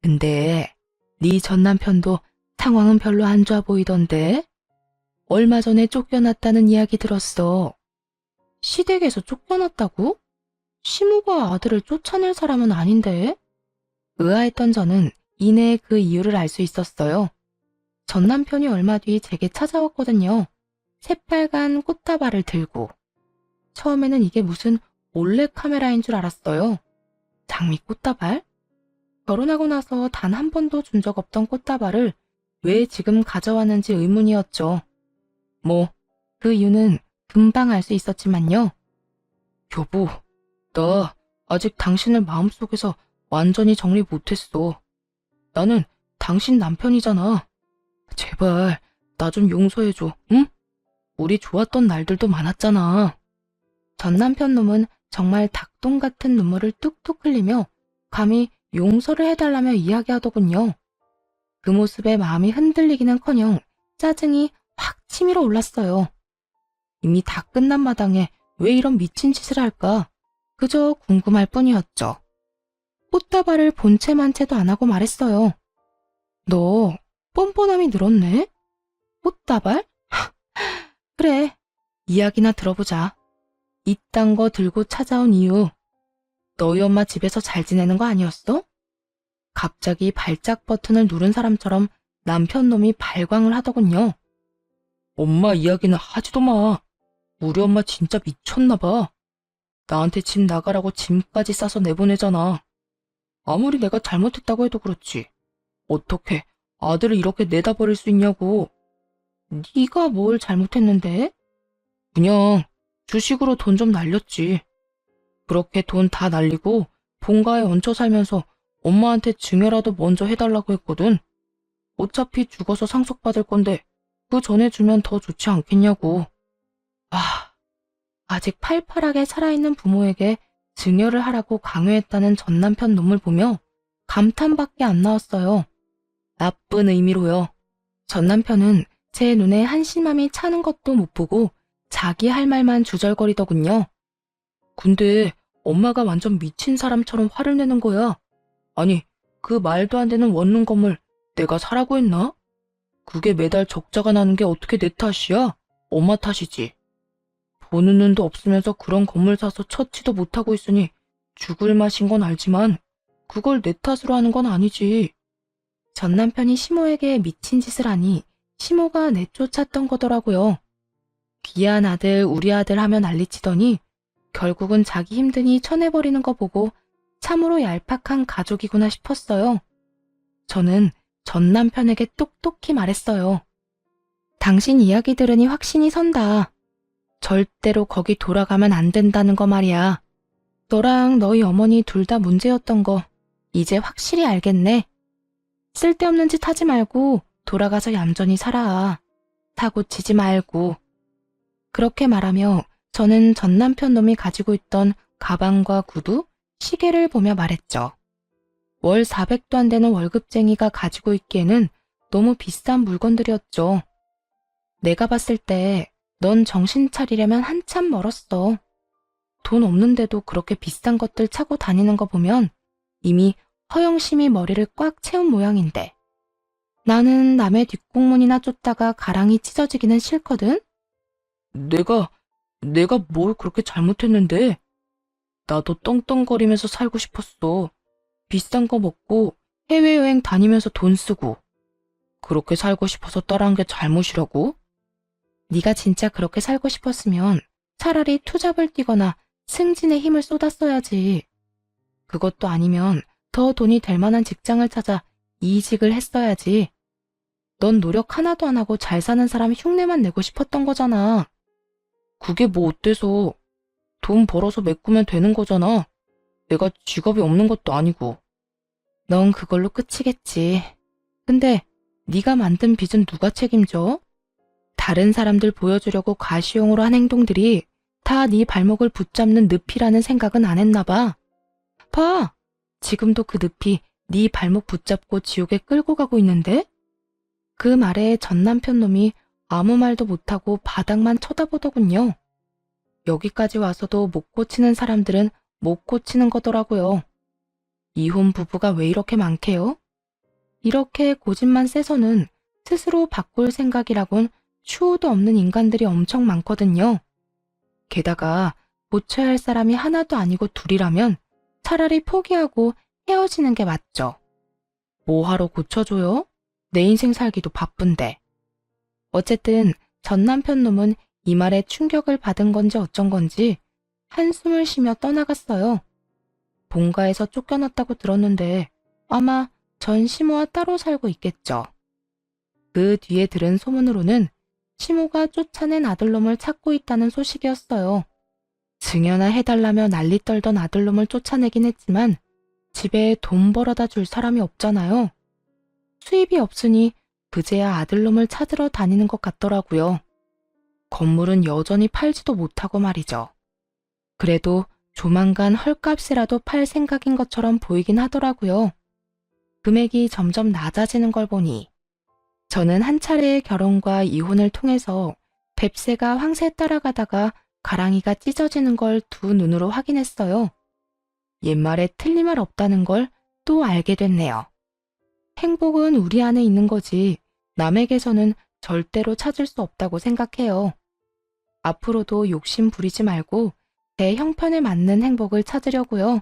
근데 네 전 남편도 상황은 별로 안 좋아 보이던데? 얼마 전에 쫓겨났다는 이야기 들었어. 시댁에서 쫓겨났다고? 시모가 아들을 쫓아낼 사람은 아닌데? 의아했던 저는 이내 그 이유를 알 수 있었어요. 전 남편이 얼마 뒤 제게 찾아왔거든요. 새빨간 꽃다발을 들고. 처음에는 이게 무슨 몰래 카메라인 줄 알았어요. 장미 꽃다발? 결혼하고 나서 단 한 번도 준 적 없던 꽃다발을 왜 지금 가져왔는지 의문이었죠. 뭐, 그 이유는 금방 알 수 있었지만요. 여보, 나 아직 당신을 마음속에서 완전히 정리 못했어. 나는 당신 남편이잖아. 제발 나 좀 용서해줘, 응? 우리 좋았던 날들도 많았잖아. 전 남편 놈은 정말 닭똥 같은 눈물을 뚝뚝 흘리며 감히 용서를 해달라며 이야기하더군요. 그 모습에 마음이 흔들리기는커녕 짜증이 확 치밀어 올랐어요. 이미 다 끝난 마당에 왜 이런 미친 짓을 할까? 그저 궁금할 뿐이었죠. 꽃다발을 본체만 채도 안 하고 말했어요. 너 뻔뻔함이 늘었네? 꽃다발? 그래, 이야기나 들어보자. 이딴 거 들고 찾아온 이유, 너희 엄마 집에서 잘 지내는 거 아니었어? 갑자기 발작 버튼을 누른 사람처럼 남편 놈이 발광을 하더군요. 엄마 이야기는 하지도 마. 우리 엄마 진짜 미쳤나 봐. 나한테 집 나가라고 짐까지 싸서 내보내잖아. 아무리 내가 잘못했다고 해도 그렇지. 어떻게 아들을 이렇게 내다 버릴 수 있냐고. 네가 뭘 잘못했는데? 그냥 주식으로 돈 좀 날렸지. 그렇게 돈 다 날리고 본가에 얹혀 살면서 엄마한테 증여라도 먼저 해달라고 했거든. 어차피 죽어서 상속받을 건데 그 전에 주면 더 좋지 않겠냐고. 아직 팔팔하게 살아있는 부모에게 증여를 하라고 강요했다는 전 남편 놈을 보며 감탄밖에 안 나왔어요. 나쁜 의미로요. 전 남편은 제 눈에 한심함이 차는 것도 못 보고 자기 할 말만 주절거리더군요. 근데 엄마가 완전 미친 사람처럼 화를 내는 거야. 아니, 그 말도 안 되는 원룸 건물 내가 사라고 했나? 그게 매달 적자가 나는 게 어떻게 내 탓이야? 엄마 탓이지. 보는 눈도 없으면서 그런 건물 사서 처치도 못하고 있으니 죽을 맛인 건 알지만 그걸 내 탓으로 하는 건 아니지. 전 남편이 시모에게 미친 짓을 하니 시모가 내쫓았던 거더라고요. 귀한 아들, 우리 아들 하며 난리치더니 결국은 자기 힘드니 쳐내버리는 거 보고 참으로 얄팍한 가족이구나 싶었어요. 저는 전 남편에게 똑똑히 말했어요. 당신 이야기 들으니 확신이 선다. 절대로 거기 돌아가면 안 된다는 거 말이야. 너랑 너희 어머니 둘 다 문제였던 거 이제 확실히 알겠네. 쓸데없는 짓 하지 말고 돌아가서 얌전히 살아. 사고 치지 말고. 그렇게 말하며 저는 전 남편 놈이 가지고 있던 가방과 구두, 시계를 보며 말했죠. 월 400도 안 되는 월급쟁이가 가지고 있기에는 너무 비싼 물건들이었죠. 내가 봤을 때 넌 정신 차리려면 한참 멀었어. 돈 없는데도 그렇게 비싼 것들 차고 다니는 거 보면 이미 허영심이 머리를 꽉 채운 모양인데 나는 남의 뒷공문이나 쫓다가 가랑이 찢어지기는 싫거든? 내가 뭘 그렇게 잘못했는데? 나도 떵떵거리면서 살고 싶었어. 비싼 거 먹고 해외여행 다니면서 돈 쓰고. 그렇게 살고 싶어서 떠난 게 잘못이라고? 네가 진짜 그렇게 살고 싶었으면 차라리 투잡을 뛰거나 승진의 힘을 쏟았어야지. 그것도 아니면 더 돈이 될 만한 직장을 찾아 이직을 했어야지. 넌 노력 하나도 안 하고 잘 사는 사람 흉내만 내고 싶었던 거잖아. 그게 뭐 어때서? 돈 벌어서 메꾸면 되는 거잖아. 내가 직업이 없는 것도 아니고. 넌 그걸로 끝이겠지. 근데 네가 만든 빚은 누가 책임져? 다른 사람들 보여주려고 가시용으로 한 행동들이 다 네 발목을 붙잡는 늪이라는 생각은 안 했나 봐. 봐! 지금도 그 늪이 네 발목 붙잡고 지옥에 끌고 가고 있는데? 그 말에 전 남편 놈이 아무 말도 못하고 바닥만 쳐다보더군요. 여기까지 와서도 못 고치는 사람들은 못 고치는 거더라고요. 이혼 부부가 왜 이렇게 많게요? 이렇게 고집만 세서는 스스로 바꿀 생각이라곤 추호도 없는 인간들이 엄청 많거든요. 게다가 고쳐야 할 사람이 하나도 아니고 둘이라면 차라리 포기하고 헤어지는 게 맞죠. 뭐하러 고쳐줘요? 내 인생 살기도 바쁜데. 어쨌든 전 남편 놈은 이 말에 충격을 받은 건지 어쩐 건지 한숨을 쉬며 떠나갔어요. 본가에서 쫓겨났다고 들었는데 아마 전 시모와 따로 살고 있겠죠. 그 뒤에 들은 소문으로는 시모가 쫓아낸 아들놈을 찾고 있다는 소식이었어요. 증여나 해달라며 난리 떨던 아들놈을 쫓아내긴 했지만 집에 돈 벌어다 줄 사람이 없잖아요. 수입이 없으니 그제야 아들놈을 찾으러 다니는 것 같더라고요. 건물은 여전히 팔지도 못하고 말이죠. 그래도 조만간 헐값이라도 팔 생각인 것처럼 보이긴 하더라고요. 금액이 점점 낮아지는 걸 보니 저는 한 차례의 결혼과 이혼을 통해서 뱁새가 황새 따라가다가 가랑이가 찢어지는 걸 두 눈으로 확인했어요. 옛말에 틀린 말 없다는 걸 또 알게 됐네요. 행복은 우리 안에 있는 거지 남에게서는 절대로 찾을 수 없다고 생각해요. 앞으로도 욕심 부리지 말고 제 형편에 맞는 행복을 찾으려고요.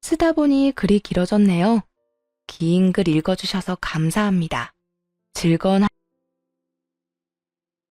쓰다 보니 글이 길어졌네요. 긴 글 읽어주셔서 감사합니다. 즐거운